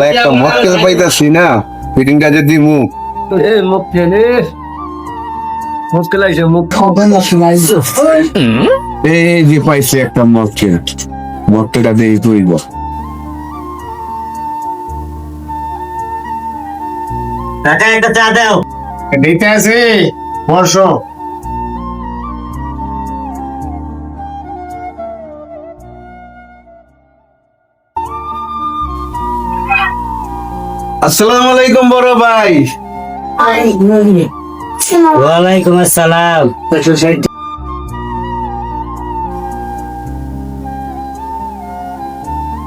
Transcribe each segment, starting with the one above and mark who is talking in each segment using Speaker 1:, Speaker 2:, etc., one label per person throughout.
Speaker 1: একটা মক্কেল পাইতাছি না, ফিটিং কাজে দিমু। এই যে পাইছে একটা মক্কেল, মক্কেলটা দিয়ে তুইব।
Speaker 2: কাকা একটা চা দাও।
Speaker 3: দিতে আছে বর্ষ।
Speaker 1: আসসালামু আলাইকুম বড় ভাই।
Speaker 2: ওয়ালাইকুম আসসালাম।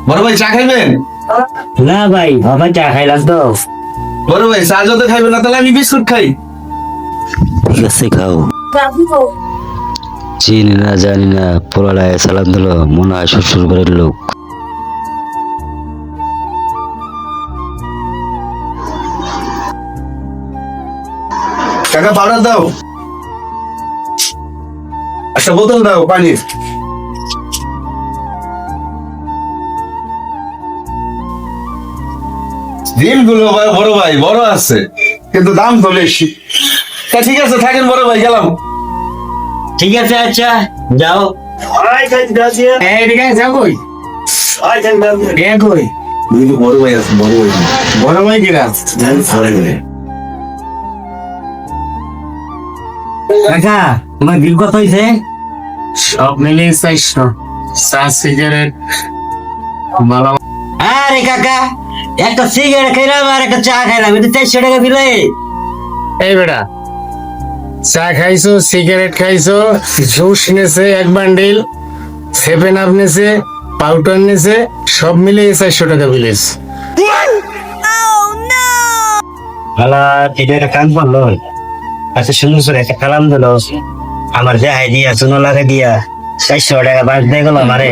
Speaker 1: বড় ভাই চা খাইবেন?
Speaker 2: না ভাই, আমার চা খাইলাম তো।
Speaker 1: বড় ভাই চা যদি খাইবেন না তাহলে আমি বিস্কুট খাই।
Speaker 2: ঠিক আছে, খাও। চিনি না জানি না, পোলালায় সালাম দিল, মনে হয় শ্বশুর বাড়ির লোক।
Speaker 1: টাকা পাউডার দাও, একটা বোতল দাও পানির। ডিমগুলো বড় ভাই বড় আছে, কিন্তু দাম তো বেশি। তা ঠিক আছে, থাকেন বড় ভাই, গেলাম।
Speaker 2: ঠিক আছে, আচ্ছা যাও।
Speaker 1: বড় ভাই আছে,
Speaker 3: বড় ভাই কিরা
Speaker 2: কাকা, তোমার বিল কত হয়েছে?
Speaker 3: সব মিলিয়ে 400। চা, সিগারেট, মালা।
Speaker 2: আরে কাকা, একটা সিগারেট খাইলাম আর একটা চা খাইলাম, এটা 400 টাকা দিলে।
Speaker 3: এই বেটা, চা খাইছো, সিগারেট খাইছো, জুস নেছে এক বান্ডিল, 7 আপ নেছে, পাউডার নেছে, সব মিলিয়ে 400 টাকা বিলেস।
Speaker 2: ভালা এটা একটা কাম করলো। আচ্ছা সুন্দর করে একটা কালাম দিল, আমার যাহাই দিয়া চুনো লাগাই দিয়া 400 টাকা বাদ দিয়ে গেল আমারে।